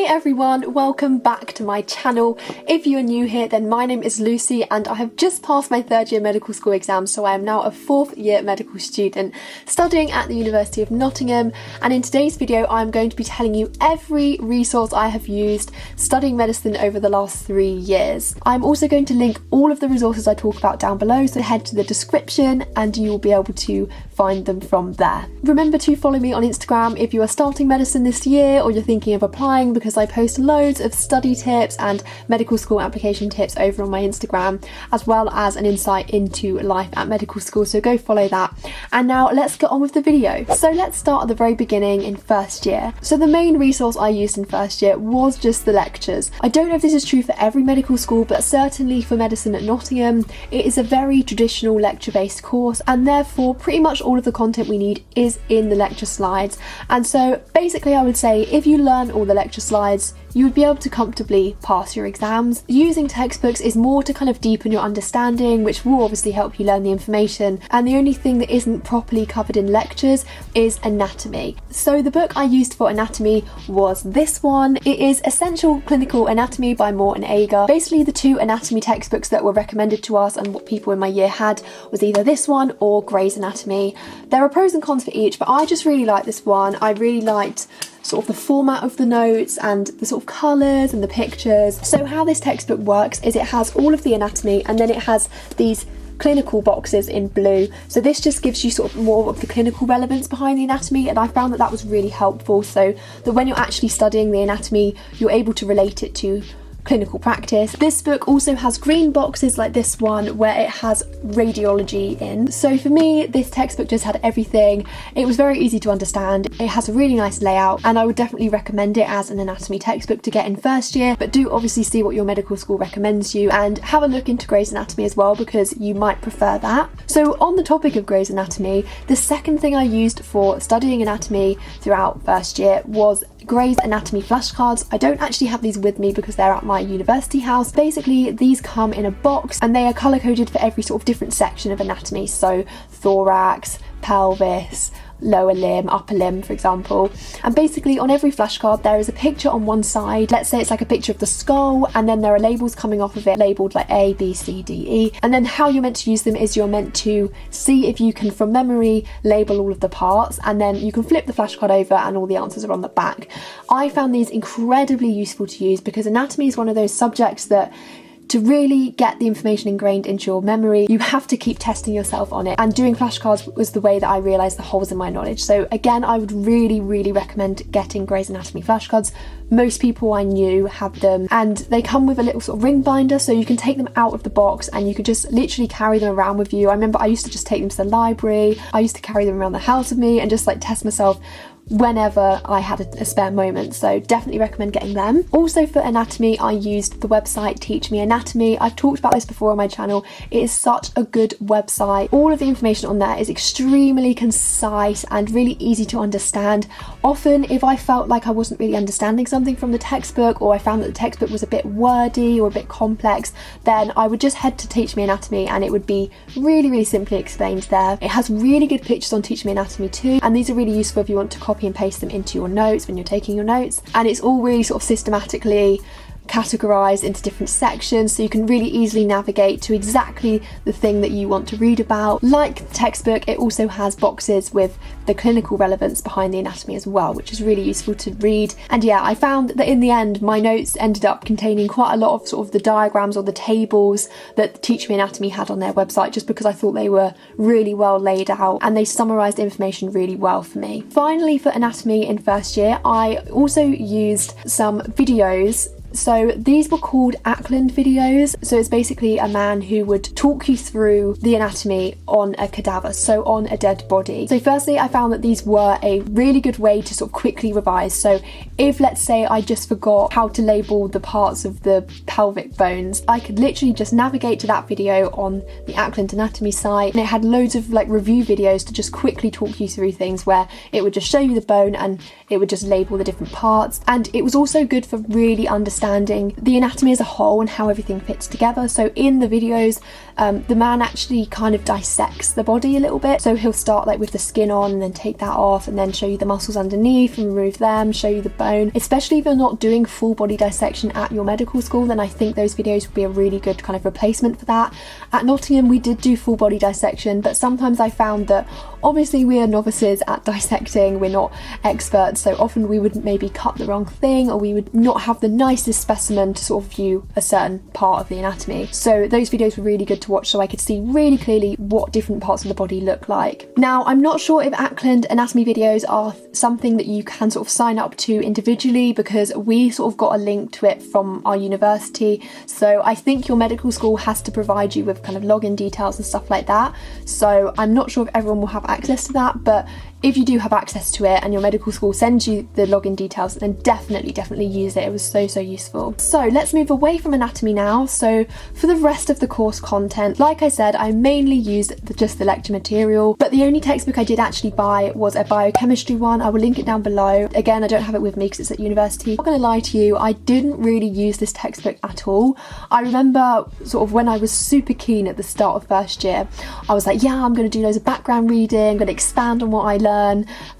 Hi everyone, welcome back to my channel. If you are new here, then my name is Lucy and I have just passed my third year medical school exam, so I am now a fourth year medical student studying at the University of Nottingham, and in today's video I'm going to be telling you every resource I have used studying medicine over the last 3 years. I'm also going to link all of the resources I talk about down below, so head to the description and you will be able to find them from there. Remember to follow me on Instagram if you are starting medicine this year or you're thinking of applying, because I post loads of study tips and medical school application tips over on my Instagram, as well as an insight into life at medical school, so go follow that. And now let's get on with the video. So let's start at the very beginning in first year. So the main resource I used in first year was just the lectures. I don't know if this is true for every medical school, but certainly for medicine at Nottingham, it is a very traditional lecture-based course, and therefore pretty much all of the content we need is in the lecture slides. And so basically I would say if you learn all the lecture slides, you would be able to comfortably pass your exams. Using textbooks is more to kind of deepen your understanding, which will obviously help you learn the information, and the only thing that isn't properly covered in lectures is anatomy. So the book I used for anatomy was this one. It is Essential Clinical Anatomy by Moore and Ager. Basically the two anatomy textbooks that were recommended to us and what people in my year had was either this one or Gray's Anatomy. There are pros and cons for each, but I just really liked this one. I really liked sort of the format of the notes and the sort of colours and the pictures. So how this textbook works is it has all of the anatomy and then it has these clinical boxes in blue. So this just gives you sort of more of the clinical relevance behind the anatomy, and I found that that was really helpful, so that when you're actually studying the anatomy, you're able to relate it to clinical practice. This book also has green boxes like this one where it has radiology in. So for me, this textbook just had everything. It was very easy to understand. It has a really nice layout, and I would definitely recommend it as an anatomy textbook to get in first year, but do obviously see what your medical school recommends you and have a look into Gray's Anatomy as well, because you might prefer that. So on the topic of Gray's Anatomy, the second thing I used for studying anatomy throughout first year was Gray's Anatomy flashcards. I don't actually have these with me because they're at my university house. Basically these come in a box and they are colour coded for every sort of different section of anatomy, so thorax, pelvis, lower limb, upper limb for example. And basically on every flashcard there is a picture on one side. Let's say it's like a picture of the skull, and then there are labels coming off of it labelled like A, B, C, D, E, and then how you're meant to use them is you're meant to see if you can from memory label all of the parts, and then you can flip the flashcard over and all the answers are on the back. I found these incredibly useful to use because anatomy is one of those subjects that to really get the information ingrained into your memory, you have to keep testing yourself on it, and doing flashcards was the way that I realised the holes in my knowledge. So again, I would really recommend getting Gray's Anatomy flashcards. Most people I knew had them, and they come with a little sort of ring binder, so you can take them out of the box and you could just literally carry them around with you. I remember I used to just take them to the library. I used to carry them around the house with me and just like test myself whenever I had a spare moment, so definitely recommend getting them. Also for anatomy, I used the website Teach Me Anatomy. I've talked about this before on my channel. It is such a good website. All of the information on there is extremely concise and really easy to understand. Often if I felt like I wasn't really understanding something from the textbook, or I found that the textbook was a bit wordy or a bit complex, then I would just head to Teach Me Anatomy and it would be really simply explained there. It has really good pictures on Teach Me Anatomy too, and these are really useful if you want to copy and paste them into your notes when you're taking your notes, and it's all really sort of systematically categorized into different sections, so you can really easily navigate to exactly the thing that you want to read about. Like the textbook, it also has boxes with the clinical relevance behind the anatomy as well, which is really useful to read. And yeah, I found that in the end my notes ended up containing quite a lot of sort of the diagrams or the tables that Teach Me Anatomy had on their website, just because I thought they were really well laid out and they summarized information really well for me. Finally, for anatomy in first year, I also used some videos. So these were called Ackland videos. So it's basically a man who would talk you through the anatomy on a cadaver, so on a dead body. So firstly, I found that these were a really good way to sort of quickly revise. So if, let's say, I just forgot how to label the parts of the pelvic bones, I could literally just navigate to that video on the Ackland Anatomy site, and it had loads of like review videos to just quickly talk you through things, where it would just show you the bone and it would just label the different parts. And it was also good for really understanding understanding the anatomy as a whole and how everything fits together. So in the videos, the man actually kind of dissects the body a little bit. So he'll start like with the skin on and then take that off and then show you the muscles underneath and remove them, show you the bone. Especially if you're not doing full body dissection at your medical school, then I think those videos would be a really good kind of replacement for that. At Nottingham we did do full body dissection, but sometimes I found that obviously we are novices at dissecting, we're not experts, so often we would maybe cut the wrong thing, or we would not have the nicest specimen to sort of view a certain part of the anatomy. So those videos were really good to watch, so I could see really clearly what different parts of the body look like. Now, I'm not sure if Ackland anatomy videos are something that you can sort of sign up to individually, because we sort of got a link to it from our university, so I think your medical school has to provide you with kind of login details and stuff like that. So I'm not sure if everyone will have access to that, but if you do have access to it and your medical school sends you the login details, then definitely use it. It was so useful. So let's move away from anatomy now. So for the rest of the course content, like I said, I mainly used just the lecture material, but the only textbook I did actually buy was a biochemistry one. I will link it down below. Again, I don't have it with me because it's at university. I'm not gonna lie to you, I didn't really use this textbook at all. I remember sort of when I was super keen at the start of first year, I was like, yeah, I'm gonna do loads of background reading, I'm gonna expand on what I learned.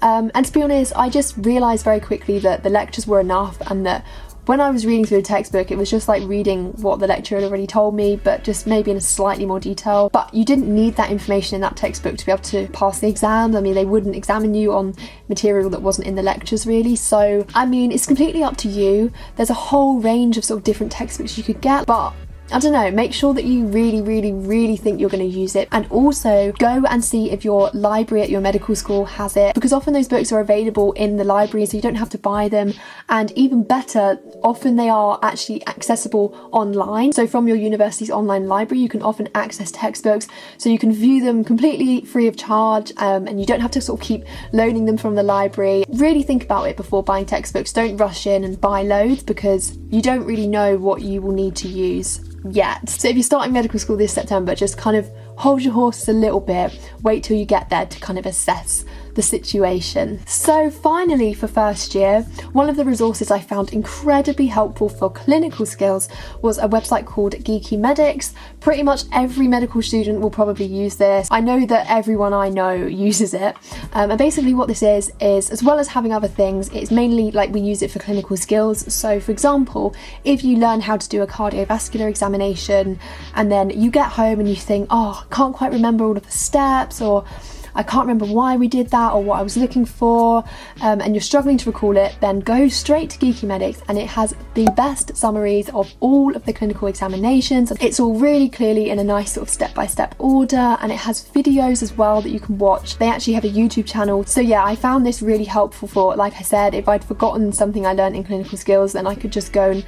And to be honest, I just realised very quickly that the lectures were enough, and that when I was reading through the textbook, it was just like reading what the lecturer had already told me, but just maybe in a slightly more detail. But you didn't need that information in that textbook to be able to pass the exam. I mean, they wouldn't examine you on material that wasn't in the lectures really. So, I mean, it's completely up to you. There's a whole range of sort of different textbooks you could get, but I don't know, make sure that you really think you're going to use it, and also go and see if your library at your medical school has it, because often those books are available in the library, so you don't have to buy them. And even better, often they are actually accessible online. So from your university's online library, you can often access textbooks, so you can view them completely free of charge, and you don't have to sort of keep loaning them from the library. Really think about it before buying textbooks. Don't rush in and buy loads, because you don't really know what you will need to use yet. So if you're starting medical school this September, just kind of hold your horses a little bit, wait till you get there to kind of assess the situation. So finally, for first year, one of the resources I found incredibly helpful for clinical skills was a website called Geeky Medics. Pretty much every medical student will probably use this. I know that everyone I know uses it. And basically what this is as well as having other things, it's mainly like we use it for clinical skills. So for example, if you learn how to do a cardiovascular examination and then you get home and you think, oh, I can't quite remember all of the steps, or I can't remember why we did that or what I was looking for, and you're struggling to recall it, then go straight to Geeky Medics, and it has the best summaries of all of the clinical examinations. It's all really clearly in a nice sort of step-by-step order, and it has videos as well that you can watch. They actually have a YouTube channel. So yeah, I found this really helpful for, like I said, if I'd forgotten something I learned in clinical skills, then I could just go and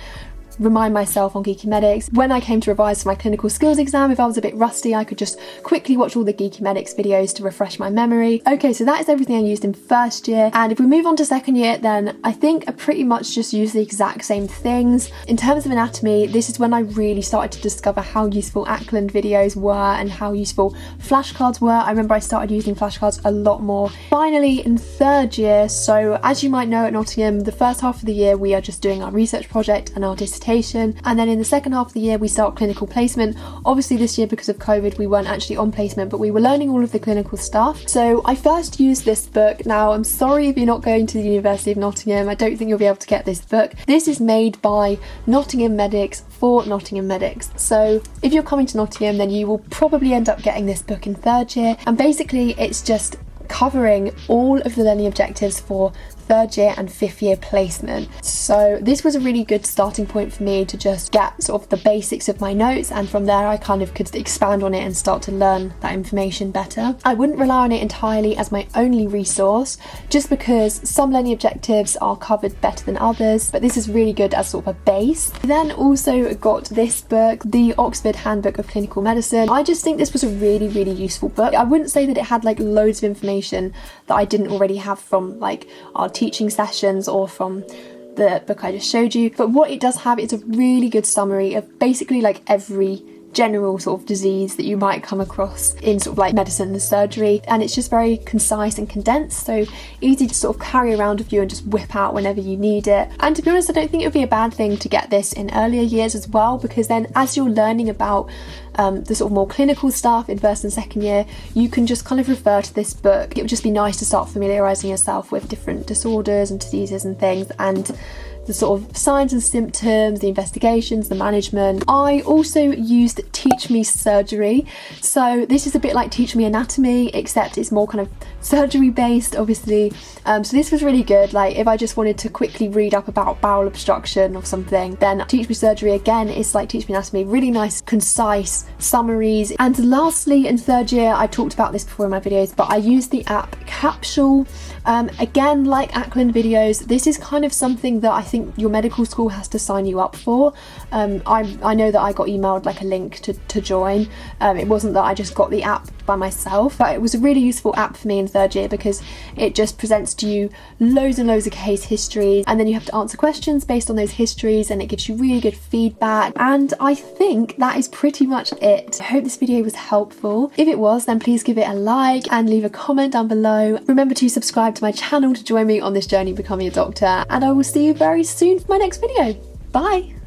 remind myself on Geeky Medics. When I came to revise for my clinical skills exam, if I was a bit rusty, I could just quickly watch all the Geeky Medics videos to refresh my memory. Okay, so that is everything I used in first year, and if we move on to second year, then I think I pretty much just use the exact same things. In terms of anatomy, this is when I really started to discover how useful Ackland videos were and how useful flashcards were. I remember I started using flashcards a lot more. Finally, in third year, so as you might know at Nottingham, the first half of the year we are just doing our research project and our dissertation, and then in the second half of the year we start clinical placement. Obviously this year, because of COVID, we weren't actually on placement, but we were learning all of the clinical stuff. So I first used this book. Now, I'm sorry if you're not going to the University of Nottingham, I don't think you'll be able to get this book. This is made by Nottingham Medics for Nottingham Medics. So if you're coming to Nottingham, then you will probably end up getting this book in third year, and basically it's just covering all of the learning objectives for third year and fifth year placement. So this was a really good starting point for me to just get sort of the basics of my notes, and from there I kind of could expand on it and start to learn that information better. I wouldn't rely on it entirely as my only resource, just because some learning objectives are covered better than others, but this is really good as sort of a base. I then also got this book, the Oxford Handbook of Clinical Medicine. I just think this was a really useful book. I wouldn't say that it had like loads of information that I didn't already have from like our teaching sessions or from the book I just showed you, but what it does have is a really good summary of basically like every general sort of disease that you might come across in sort of like medicine and surgery, and it's just very concise and condensed, so easy to sort of carry around with you and just whip out whenever you need it. And to be honest, I don't think it would be a bad thing to get this in earlier years as well, because then as you're learning about the sort of more clinical stuff in first and second year, you can just kind of refer to this book. It would just be nice to start familiarising yourself with different disorders and diseases and things, and the sort of signs and symptoms, the investigations, the management. I also used Teach Me Surgery. So this is a bit like Teach Me Anatomy, except it's more kind of surgery based, obviously. So this was really good. Like if I just wanted to quickly read up about bowel obstruction or something, then Teach Me Surgery again is like Teach Me Anatomy, really nice, concise summaries. And lastly, in third year, I talked about this before in my videos, but I used the app Capsule. Again, like Ackland videos, this is kind of something that I think your medical school has to sign you up for. I know that I got emailed like a link to join. It wasn't that I just got the app by myself, but it was a really useful app for me in third year because it just presents to you loads and loads of case histories, and then you have to answer questions based on those histories, and it gives you really good feedback. And I think that is pretty much it. I hope this video was helpful. If it was, then please give it a like and leave a comment down below. Remember to subscribe to my channel to join me on this journey becoming a doctor, and I will see you very soon for my next video. Bye!